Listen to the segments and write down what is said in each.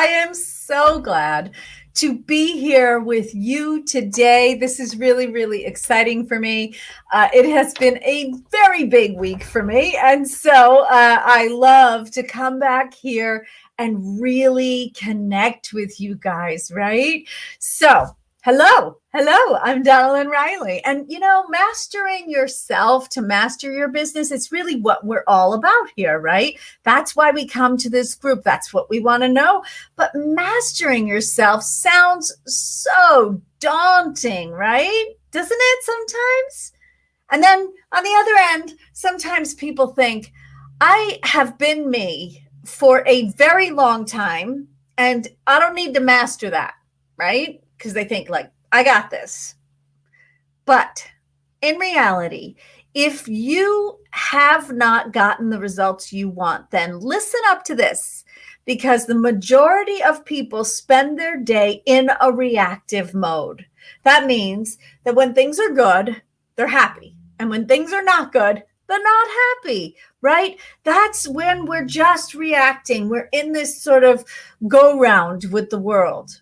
am so glad to be here with you today. This is really, really exciting for me. It has been a very big week for me. And so I love to come back here and really connect with you guys, right? So, hello, I'm Donalyn Riley. And mastering yourself to master your business, it's really what we're all about here, right? That's why we come to this group. That's what we want to know. But mastering yourself sounds so daunting, right? Doesn't it sometimes? And then on the other end, sometimes people think, I have been me for a very long time, and I don't need to master that, right? Because they think like, I got this. But in reality, if you have not gotten the results you want, then listen up to this, because the majority of people spend their day in a reactive mode. That means that when things are good, they're happy. And when things are not good, they're not happy, right? That's when we're just reacting. We're in this sort of go round with the world.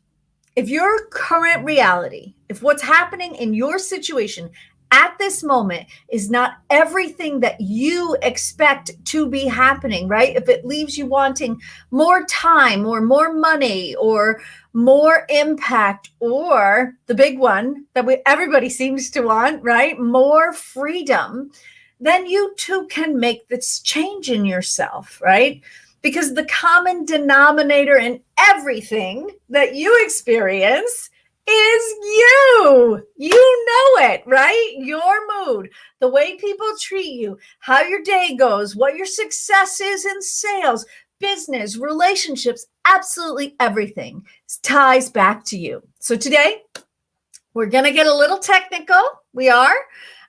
If your current reality, if what's happening in your situation at this moment is not everything that you expect to be happening, right? If it leaves you wanting more time or more money or more impact, or the big one that everybody seems to want, right? More freedom, then you too can make this change in yourself, right? Because the common denominator in everything that you experience is you. You know it, right? Your mood, the way people treat you, how your day goes, what your success is in sales, business, relationships, absolutely everything ties back to you. So today, we're going to get a little technical. We are.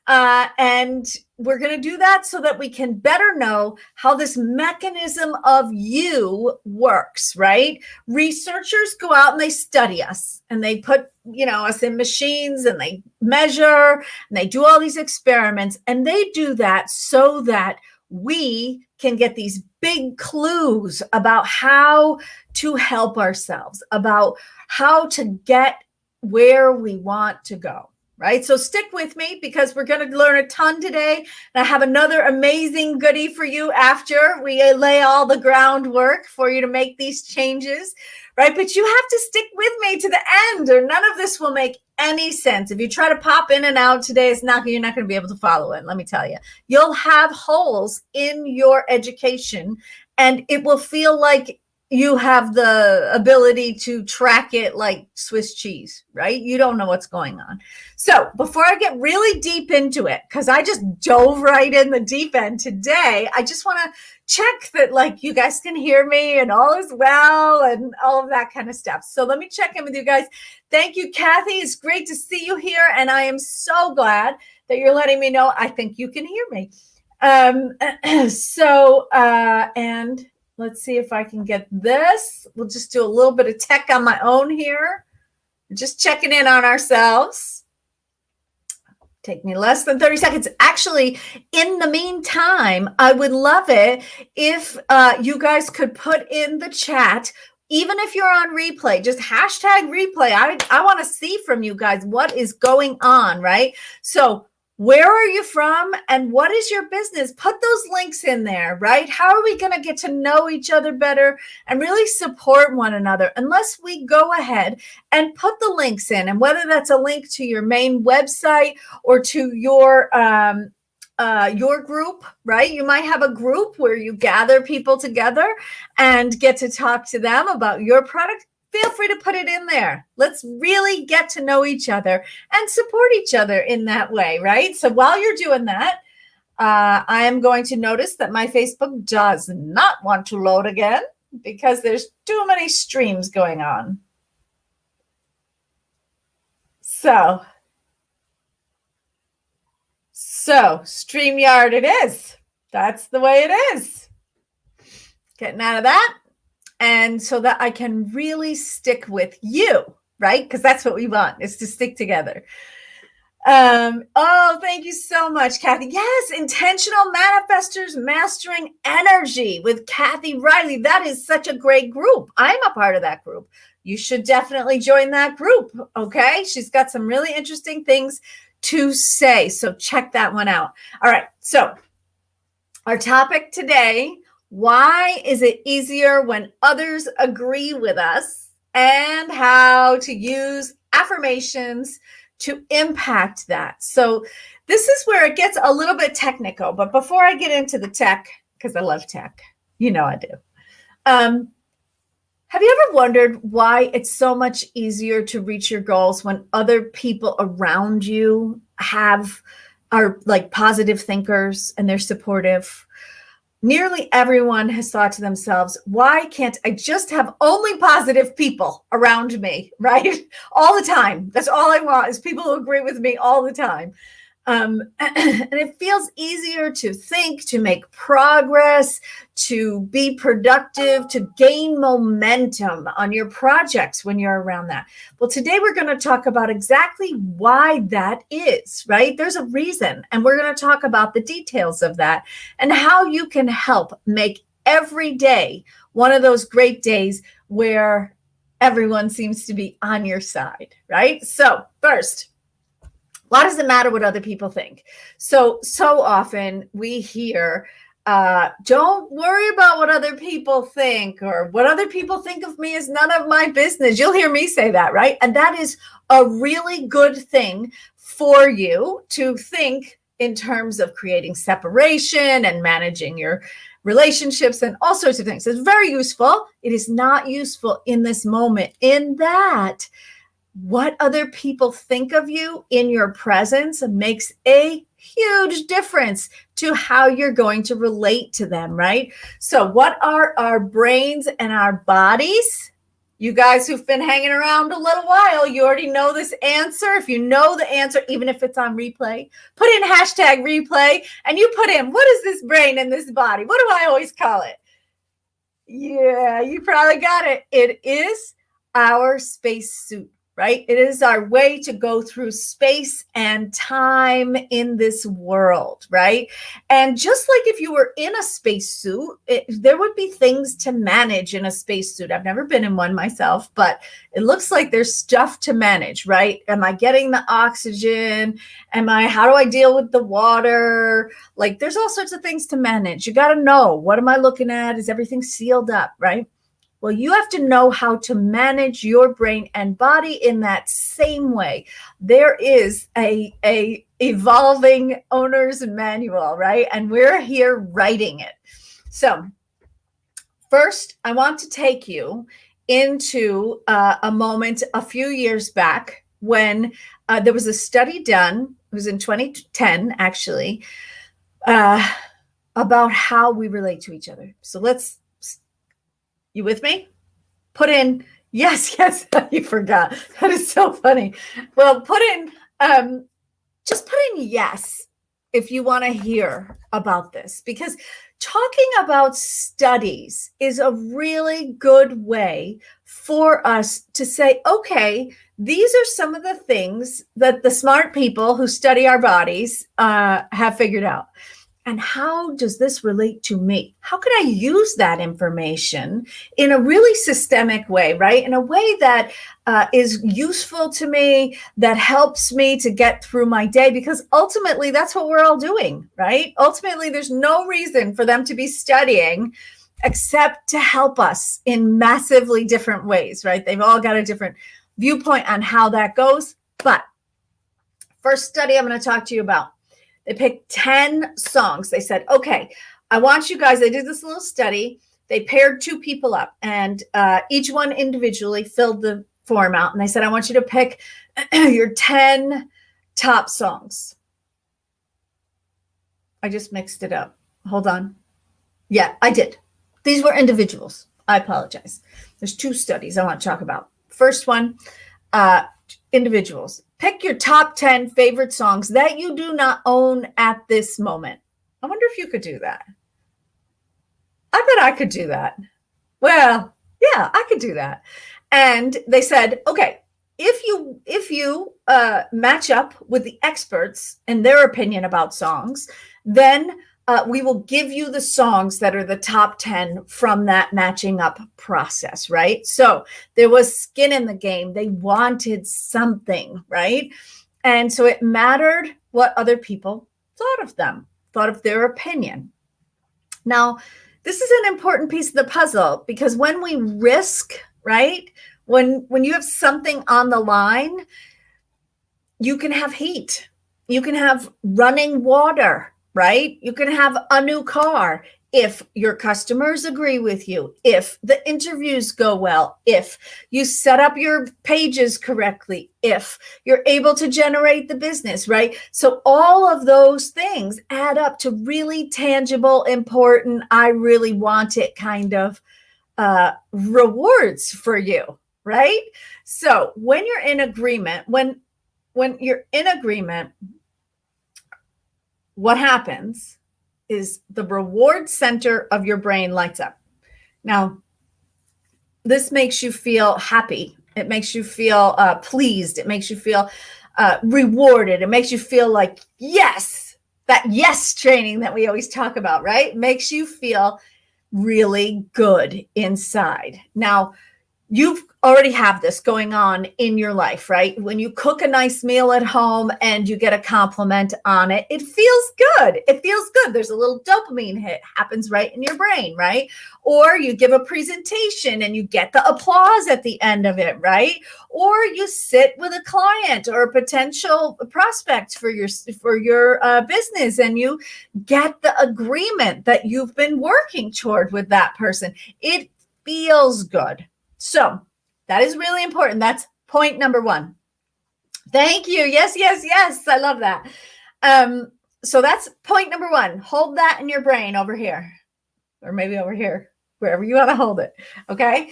And we're going to do that so that we can better know how this mechanism of you works, right? Researchers go out and they study us, and they put, us in machines, and they measure, and they do all these experiments, and they do that so that we can get these big clues about how to help ourselves, about how to get where we want to go. Right? So stick with me, because we're going to learn a ton today. And I have another amazing goodie for you after we lay all the groundwork for you to make these changes, right? But you have to stick with me to the end, or none of this will make any sense. If you try to pop in and out today, you're not going to be able to follow it. Let me tell you, you'll have holes in your education, and it will feel like you have the ability to track it like Swiss cheese, right? You don't know what's going on. So before I get really deep into it, because I just dove right in the deep end today, I just want to check that you guys can hear me and all is well and all of that kind of stuff. So let me check in with you guys. Thank you, Kathy. It's great to see you here. And I am so glad that you're letting me know. I think you can hear me. And let's see if I can get this. We'll just do a little bit of tech on my own here. Just checking in on ourselves. Take me less than 30 seconds. Actually, in the meantime, I would love it if you guys could put in the chat, even if you're on replay, just hashtag replay. I want to see from you guys what is going on, right? So where are you from and what is your business? Put those links in there, right? How are we going to get to know each other better and really support one another unless we go ahead and put the links in? And whether that's a link to your main website or to your group, right? You might have a group where you gather people together and get to talk to them about your product. Feel free to put it in there. Let's really get to know each other and support each other in that way, right? So while you're doing that, I am going to notice that my Facebook does not want to load again because there's too many streams going on. So StreamYard it is. That's the way it is. Getting out of that. And so that I can really stick with you, right? Because that's what we want, is to stick together. Oh, thank you so much, Kathy. Yes, intentional manifestors mastering energy with Kathy Riley. That is such a great group. I'm a part of that group. You should definitely join that group. Okay. She's got some really interesting things to say. So check that one out. All right. So our topic today, why is it easier when others agree with us, and how to use affirmations to impact that. So this is where it gets a little bit technical, but before I get into the tech, because I love tech, you know I do. Have you ever wondered why it's so much easier to reach your goals when other people around you are like positive thinkers and they're supportive? Nearly everyone has thought to themselves, why can't I just have only positive people around me, right? All the time. That's all I want, is people who agree with me all the time. And it feels easier to think, to make progress, to be productive, to gain momentum on your projects when you're around that. Well, today we're going to talk about exactly why that is, right? There's a reason, and we're going to talk about the details of that and how you can help make every day one of those great days where everyone seems to be on your side, right? So first, why does it matter what other people think? So often we hear, don't worry about what other people think, or what other people think of me is none of my business. You'll hear me say that, right? And that is a really good thing for you to think in terms of creating separation and managing your relationships and all sorts of things. It's very useful. It is not useful in this moment, in that what other people think of you in your presence makes a huge difference to how you're going to relate to them, right? So what are our brains and our bodies? You guys who've been hanging around a little while, you already know this answer. If you know the answer, even if it's on replay, put in hashtag replay and you put in, what is this brain and this body? What do I always call it? Yeah, you probably got it. It is our space suit, right? It is our way to go through space and time in this world, right? And just like if you were in a spacesuit, there would be things to manage in a spacesuit. I've never been in one myself, but it looks like there's stuff to manage, right? Am I getting the oxygen? How do I deal with the water? Like there's all sorts of things to manage. You got to know, what am I looking at? Is everything sealed up, right? Well, you have to know how to manage your brain and body in that same way. There is a evolving owner's manual, right? And we're here writing it. So first, I want to take you into a moment a few years back when there was a study done. It was in 2010, actually, about how we relate to each other. So you with me? Put in, yes, you forgot. That is so funny. Well, just put in yes if you want to hear about this, because talking about studies is a really good way for us to say, okay, these are some of the things that the smart people who study our bodies have figured out. And how does this relate to me? How can I use that information in a really systemic way, right? In a way that is useful to me, that helps me to get through my day, because ultimately that's what we're all doing, right? Ultimately, there's no reason for them to be studying except to help us in massively different ways, right? They've all got a different viewpoint on how that goes. But first study I'm going to talk to you about, they picked 10 songs. They said, okay, I want you guys, they did this little study. They paired two people up, and each one individually filled the form out. And they said, I want you to pick your 10 top songs. I just mixed it up. Hold on. Yeah, I did. These were individuals. I apologize. There's two studies I want to talk about. First one, individuals. Pick your top 10 favorite songs that you do not own at this moment. I wonder if you could do that. I bet I could do that. Well, yeah, I could do that. And they said, okay, if you match up with the experts and their opinion about songs, then we will give you the songs that are the top 10 from that matching up process, right? So there was skin in the game. They wanted something, right? And so it mattered what other people thought of them, thought of their opinion. Now, this is an important piece of the puzzle because when we risk, right? When you have something on the line, you can have heat. You can have running water, right? You can have a new car if your customers agree with you, if the interviews go well, if you set up your pages correctly, if you're able to generate the business, right? So all of those things add up to really tangible, important, I really want it kind of rewards for you, right? So when you're in agreement, when you're in agreement, what happens is the reward center of your brain lights up. Now, this makes you feel happy. It makes you feel pleased. It makes you feel rewarded. It makes you feel like, yes, that yes training that we always talk about, right? It makes you feel really good inside. Now, you've already have this going on in your life, right? When you cook a nice meal at home and you get a compliment on it, it feels good. It feels good. There's a little dopamine hit happens right in your brain, right? Or you give a presentation and you get the applause at the end of it, right? Or you sit with a client or a potential prospect for your business and you get the agreement that you've been working toward with that person. It feels good. So that is really important. That's point number one. Thank you. Yes, yes, yes. I love that. So that's point number one. Hold that in your brain over here, or maybe over here, wherever you want to hold it. Okay.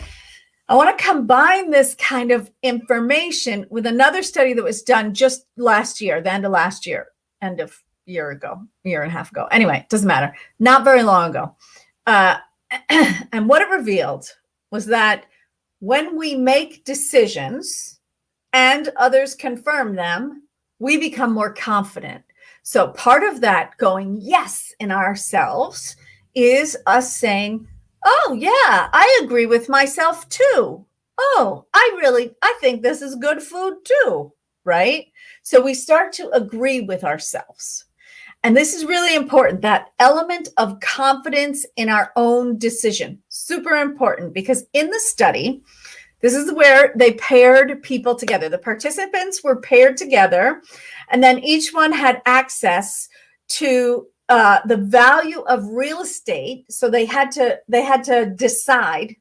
I want to combine this kind of information with another study that was done just last year, the end of last year, end of year and a half ago. Anyway, it doesn't matter. Not very long ago. And what it revealed was that when we make decisions and others confirm them, we become more confident. So part of that going yes in ourselves is us saying, oh yeah, I agree with myself too. Oh, I think this is good food too, right? So we start to agree with ourselves. And this is really important, that element of confidence in our own decision. Super important because in the study, this is where they paired people together. The participants were paired together, and then each one had access to the value of real estate. So they had to decide,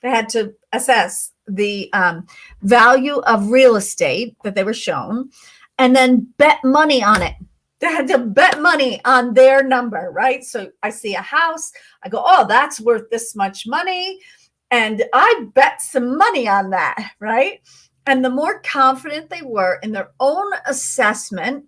they had to assess the value of real estate that they were shown, and then bet money on it. They had to bet money on their number, right? So I see a house, I go, oh, that's worth this much money. And I bet some money on that, right? And the more confident they were in their own assessment,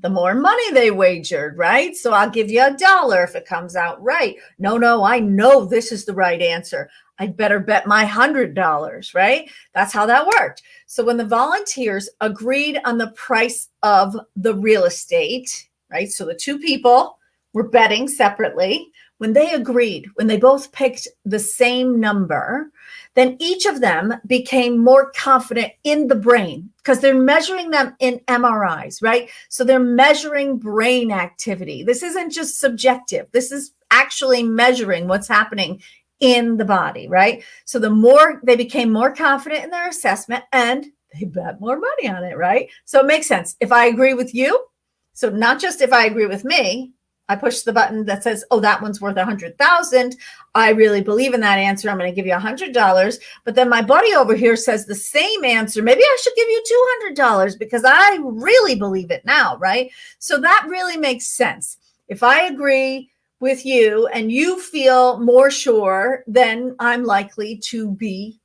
the more money they wagered, right? So I'll give you $1 if it comes out right. No, I know this is the right answer. I'd better bet my $100, right? That's how that worked. So when the volunteers agreed on the price of the real estate, right? So the two people were betting separately. When they agreed, when they both picked the same number, then each of them became more confident in the brain because they're measuring them in MRIs, right? So they're measuring brain activity. This isn't just subjective. This is actually measuring what's happening in the body, right? So the more they became more confident in their assessment and they bet more money on it, right? So it makes sense. If I agree with you, so not just if I agree with me, I push the button that says, oh, that one's worth 100,000. I really believe in that answer. I'm going to give you $100. But then my buddy over here says the same answer. Maybe I should give you $200 because I really believe it now, right? So that really makes sense. If I agree with you and you feel more sure, then I'm likely to be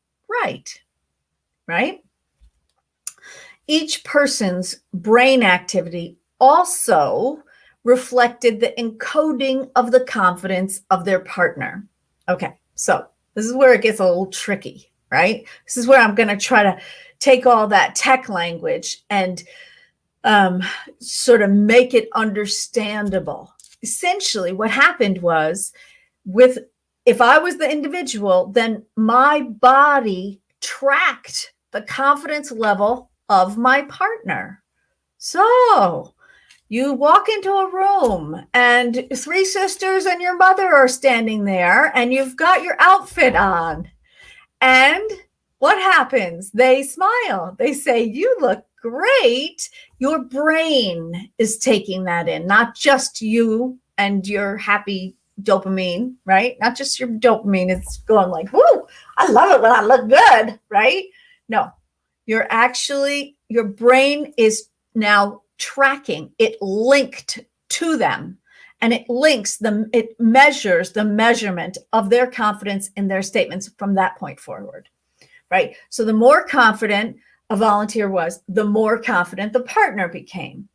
right? Each person's brain activity also reflected the encoding of the confidence of their partner. Okay, so this is where it gets a little tricky, right? This is where I'm going to try to take all that tech language and sort of make it understandable. Essentially, what happened was if I was the individual, then my body tracked the confidence level of my partner. So you walk into a room and three sisters and your mother are standing there and you've got your outfit on. And what happens? They smile. They say, "You look great." Your brain is taking that in, not just you and your happy dopamine, right? Not just your dopamine. It's going like, "Woo, I love it when I look good," right? No, your brain is now tracking. It linked to them. And it links them, it measures the measurement of their confidence in their statements from that point forward, right? So the more confident a volunteer was, the more confident the partner became.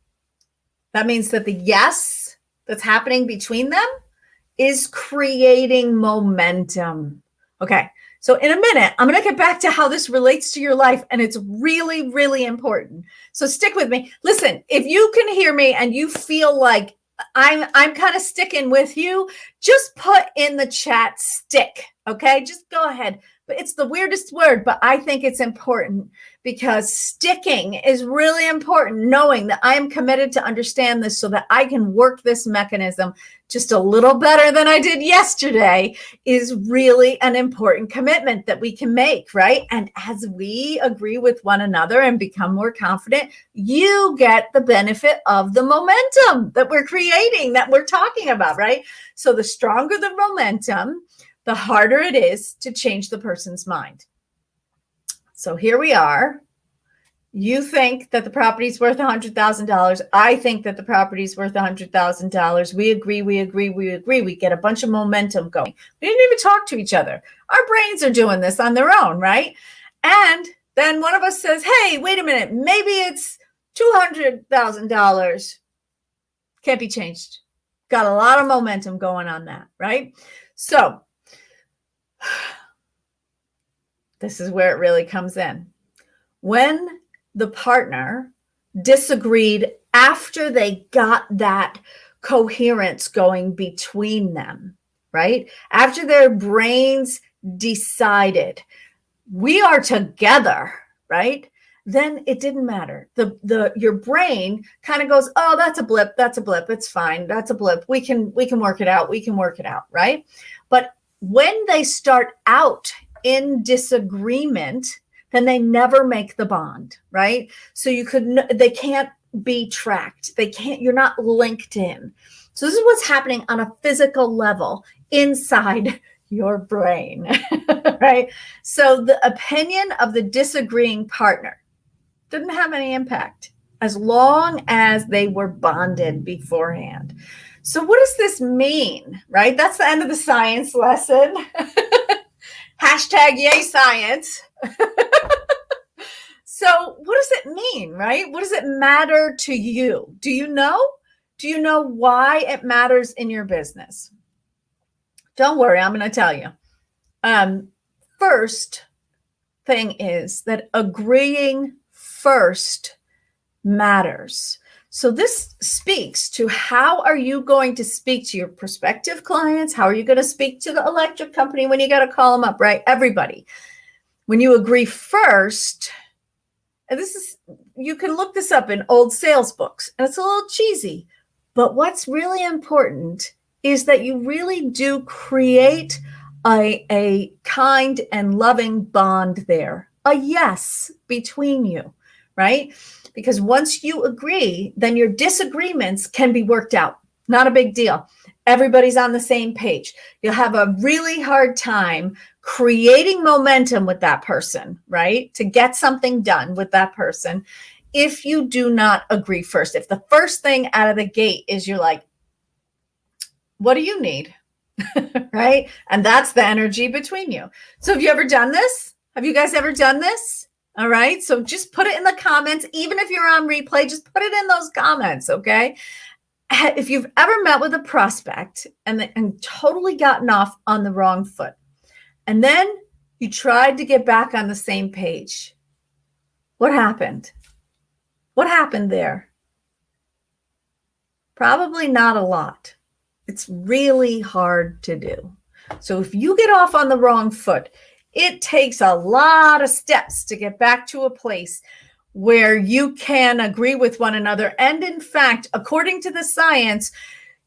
That means that the yes that's happening between them is creating momentum. Okay, so in a minute, I'm going to get back to how this relates to your life, and it's really, really important. So stick with me. Listen, if you can hear me and you feel like I'm kind of sticking with you, just put in the chat stick, okay? Just go ahead. But it's the weirdest word, but I think it's important because sticking is really important, knowing that I am committed to understand this so that I can work this mechanism just a little better than I did yesterday is really an important commitment that we can make, right? And as we agree with one another and become more confident, you get the benefit of the momentum that we're creating, that we're talking about, right? So the stronger the momentum, the harder it is to change the person's mind. So here we are. You think that the property's worth $100,000. I think that the property's worth $100,000. We agree. We get a bunch of momentum going. We didn't even talk to each other. Our brains are doing this on their own, right? And then one of us says, "Hey, wait a minute. Maybe it's $200,000. Can't be changed." Got a lot of momentum going on that, right? So this is where it really comes in. When the partner disagreed after they got that coherence going between them, right? After their brains decided we are together, right? Then it didn't matter. Your brain kind of goes, "Oh, that's a blip. It's fine. That's a blip. We can work it out. Right? But when they start out in disagreement, then they never make the bond, right? So they can't be tracked. You're not linked in. So this is what's happening on a physical level inside your brain, right? So the opinion of the disagreeing partner didn't have any impact as long as they were bonded beforehand. So what does this mean, right? That's the end of the science lesson. Hashtag yay science. So what does it mean, right? What does it matter to you? Do you know? Do you know why it matters in your business? Don't worry, I'm going to tell you. First thing is that agreeing first matters. So this speaks to how are you going to speak to your prospective clients? How are you going to speak to the electric company when you got to call them up, right? Everybody. When you agree first, and you can look this up in old sales books, and it's a little cheesy, but what's really important is that you really do create a kind and loving bond there, a yes between you, right? Because once you agree, then your disagreements can be worked out. Not a big deal. Everybody's on the same page. You'll have a really hard time creating momentum with that person, right? To get something done with that person if you do not agree first. If the first thing out of the gate is you're like, "What do you need?" Right? And that's the energy between you. So have you ever done this? Have you guys ever done this? All right. So just put it in the comments. Even if you're on replay, just put it in those comments. Okay. If you've ever met with a prospect and totally gotten off on the wrong foot, and then You tried to get back on the same page. What happened? What happened there? Probably not a lot. It's really hard to do. So if you get off on the wrong foot, it takes a lot of steps to get back to a place where you can agree with one another. And in fact, according to the science,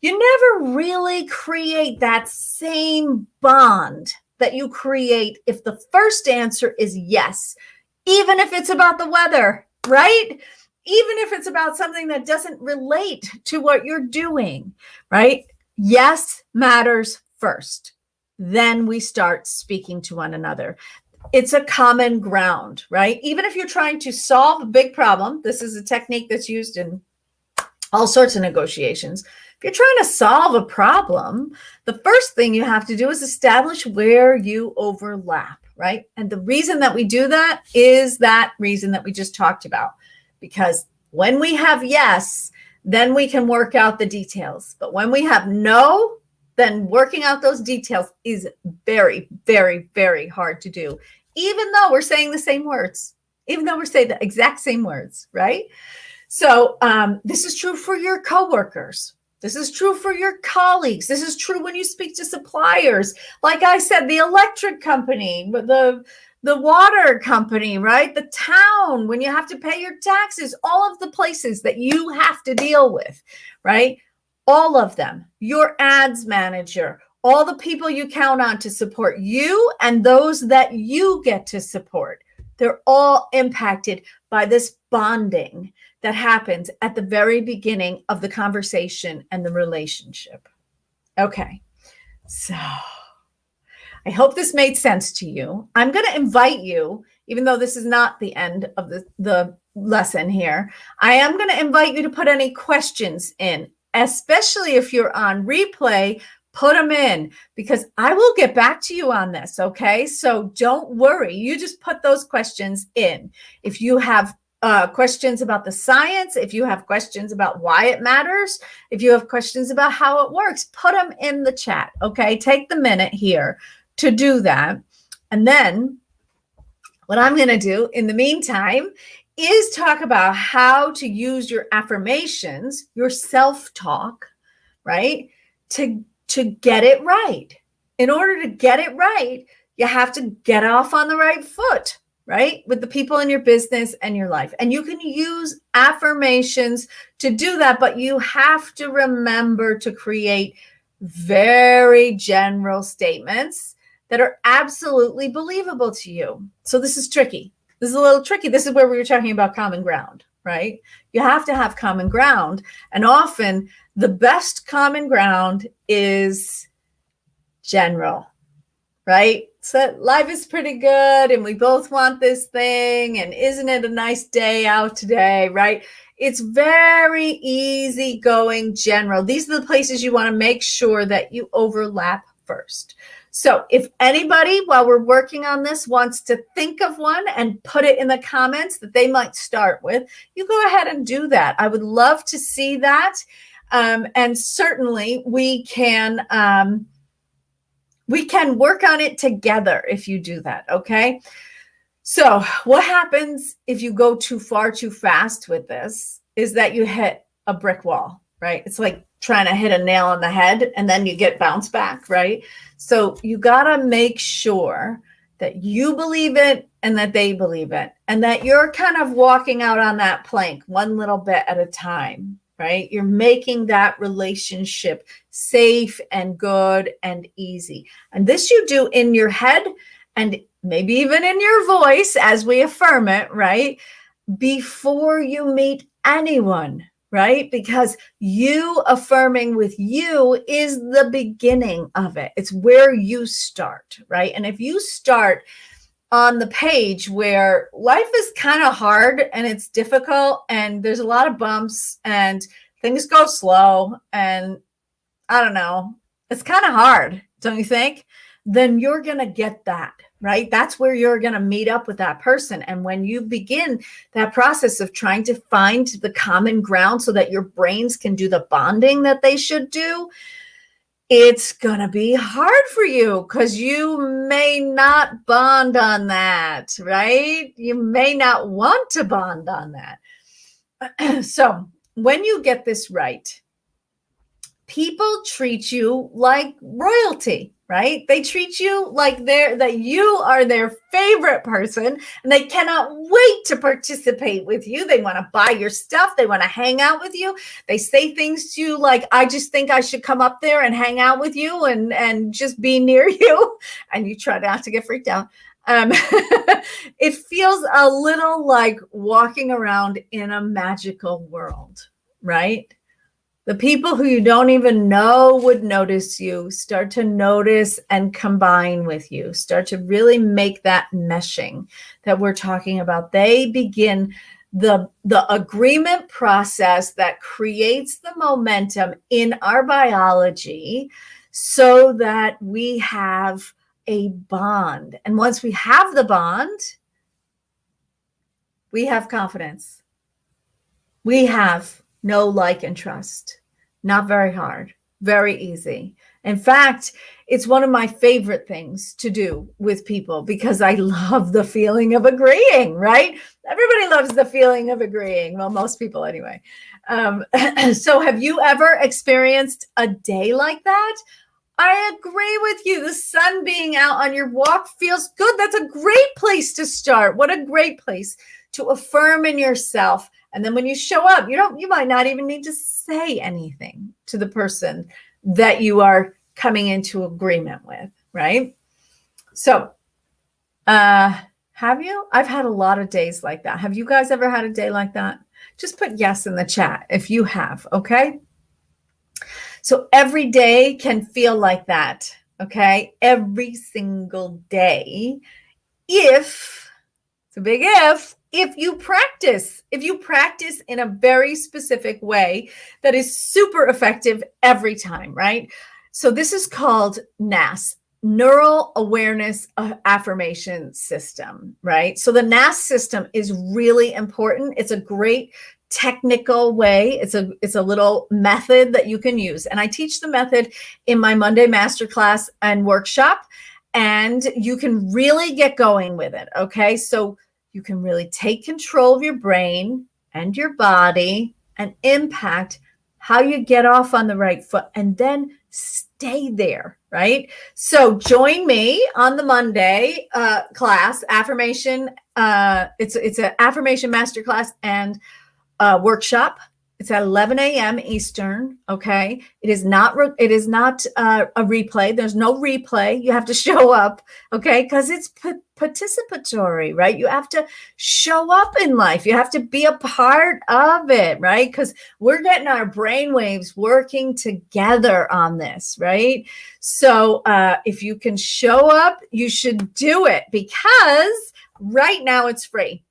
you never really create that same bond that you create if the first answer is yes, even if it's about the weather, right? Even if it's about something that doesn't relate to what you're doing, right? Yes matters first. Then we start speaking to one another. It's a common ground, right? Even if you're trying to solve a big problem, this is a technique that's used in all sorts of negotiations. If you're trying to solve a problem, the first thing you have to do is establish where you overlap, right? And the reason that we do that is that reason that we just talked about. Because when we have yes, then we can work out the details. But when we have no, then working out those details is very, very, very hard to do, even though we're saying the same words, even though we're saying the exact same words, right? So this is true for your coworkers. This is true for your colleagues. This is true when you speak to suppliers. Like I said, the electric company, the water company, right? The town, when you have to pay your taxes, all of the places that you have to deal with, right? All of them, your ads manager, all the people you count on to support you and those that you get to support. They're all impacted by this bonding that happens at the very beginning of the conversation and the relationship. Okay, so I hope this made sense to you. I'm going to invite you, even though this is not the end of the lesson here, I am going to invite you to put any questions in, especially if you're on replay. Put them in because I will get back to you on this, okay? So don't worry. You just put those questions in. If you have questions about the science, if you have questions about why it matters, if you have questions about how it works, put them in the chat, okay? Take the minute here to do that. And then what I'm going to do in the meantime is talk about how to use your affirmations, your self-talk, right? To get it right. In order to get it right, you have to get off on the right foot, right? With the people in your business and your life. And you can use affirmations to do that, but you have to remember to create very general statements that are absolutely believable to you. So this is tricky. This is a little tricky. This is where we were talking about common ground, right? You have to have common ground. And often the best common ground is general, right? So life is pretty good and we both want this thing. And isn't it a nice day out today, right? It's very easy going general. These are the places you want to make sure that you overlap first. So if anybody, while we're working on this, wants to think of one and put it in the comments that they might start with, you go ahead and do that. I would love to see that. And certainly we can work on it together if you do that, okay? So what happens if you go too far too fast with this is that you hit a brick wall, right? It's like trying to hit a nail on the head and then you get bounced back, right? So you got to make sure that you believe it and that they believe it and that you're kind of walking out on that plank one little bit at a time, right? You're making that relationship safe and good and easy. And this you do in your head and maybe even in your voice as we affirm it, right? Before you meet anyone, right? Because you affirming with you is the beginning of it. It's where you start, right? And if you start on the page where life is kind of hard and it's difficult and there's a lot of bumps and things go slow and I don't know, it's kind of hard, don't you think? Then you're going to get that, right? That's where you're going to meet up with that person. And when you begin that process of trying to find the common ground so that your brains can do the bonding that they should do, it's going to be hard for you because you may not bond on that, right? You may not want to bond on that. So when you get this right, people treat you like royalty, right? They treat you like that you are their favorite person and they cannot wait to participate with you. They want to buy your stuff. They want to hang out with you. They say things to you like, I just think I should come up there and hang out with you and just be near you. And you try not to get freaked out. It feels a little like walking around in a magical world, right? The people who you don't even know would notice you, start to notice and combine with you, start to really make that meshing that we're talking about. They begin the agreement process that creates the momentum in our biology so that we have a bond. And once we have the bond, we have confidence. We have know, like, and trust. Not very hard, very easy. In fact, it's one of my favorite things to do with people because I love the feeling of agreeing, right? Everybody loves the feeling of agreeing. Well, most people anyway. So have you ever experienced a day like that? I agree with you. The sun being out on your walk feels good. That's a great place to start. What a great place to affirm in yourself. And then when you show up, you might not even need to say anything to the person that you are coming into agreement with, right? So, have you? I've had a lot of days like that. Have you guys ever had a day like that? Just put yes in the chat if you have, okay? So every day can feel like that, okay? Every single day. It's a big if you practice in a very specific way that is super effective every time, right? So this is called NAS, Neural Awareness Affirmation System, right? So the NAS system is really important. It's a great technical way. It's a little method that you can use. And I teach the method in my Monday masterclass and workshop, and you can really get going with it, okay? So you can really take control of your brain and your body and impact how you get off on the right foot and then stay there, right? So join me on the Monday class, affirmation. It's an affirmation masterclass and workshop. It's at 11 a.m. Eastern. Okay. It is not a replay. There's no replay. You have to show up. Okay. Because it's participatory, right? You have to show up in life. You have to be a part of it, right? Because we're getting our brainwaves working together on this, right? So if you can show up, you should do it because right now it's free.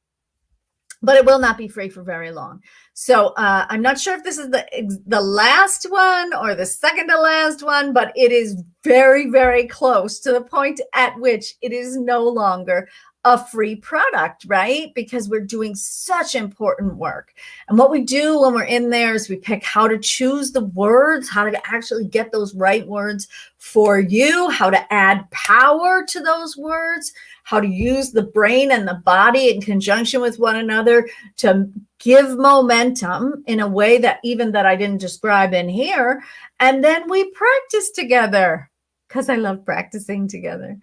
But it will not be free for very long. So I'm not sure if this is the last one or the second to last one, but it is very, very close to the point at which it is no longer a free product, right? Because we're doing such important work. And what we do when we're in there is we pick how to choose the words, how to actually get those right words for you, how to add power to those words, how to use the brain and the body in conjunction with one another to give momentum in a way that I didn't describe in here. And then we practice together because I love practicing together.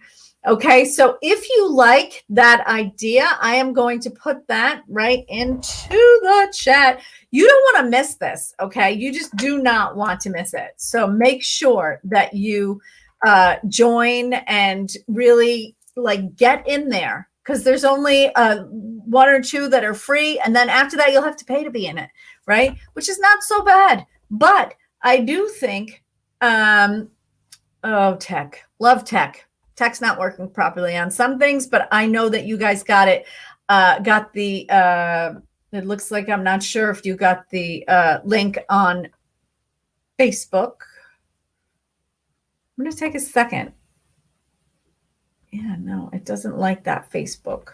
Okay, so if you like that idea, I am going to put that right into the chat. You don't want to miss this, okay? You just do not want to miss it. So make sure that you join and really get in there because there's only one or two that are free. And then after that, you'll have to pay to be in it, right? Which is not so bad. But I do think, love tech. Tech's not working properly on some things, but I know that you guys got it. It looks like I'm not sure if you got the link on Facebook. I'm going to take a second. Yeah, no, it doesn't like that Facebook.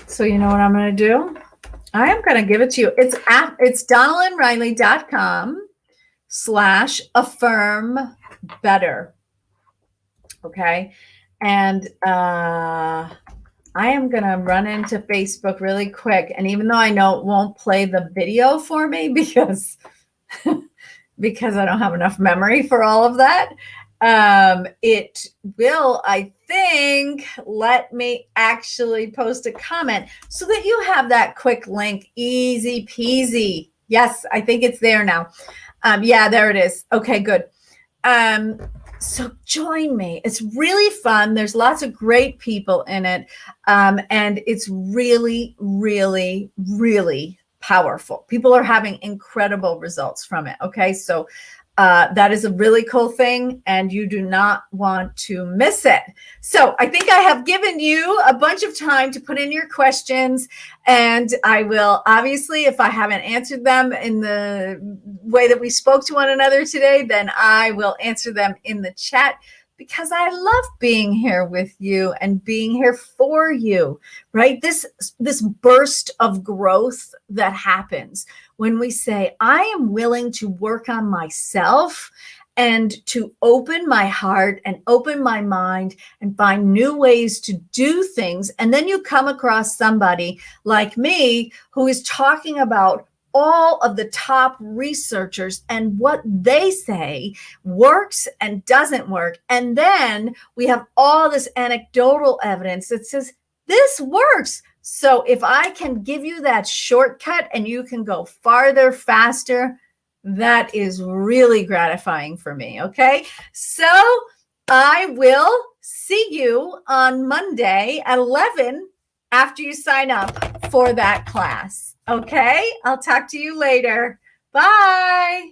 So you know what I'm going to do? I am going to give it to you. It's donaldandriley.com affirm better. Okay. And I am going to run into Facebook really quick. And even though I know it won't play the video for me because I don't have enough memory for all of that, it will, I think, let me actually post a comment so that you have that quick link. Easy peasy. Yes, I think it's there now. Yeah, there it is. Okay, good. So join me. It's really fun. There's lots of great people in it. And it's really, really, really powerful. People are having incredible results from it. Okay. So that is a really cool thing, and you do not want to miss it. So I think I have given you a bunch of time to put in your questions, and I will, obviously, if I haven't answered them in the way that we spoke to one another today, then I will answer them in the chat, because I love being here with you and being here for you, right? This burst of growth that happens when we say, I am willing to work on myself and to open my heart and open my mind and find new ways to do things. And then you come across somebody like me who is talking about all of the top researchers and what they say works and doesn't work. And then we have all this anecdotal evidence that says this works. So if I can give you that shortcut and you can go farther, faster, that is really gratifying for me. Okay. So I will see you on Monday at 11 after you sign up for that class. Okay. I'll talk to you later. Bye.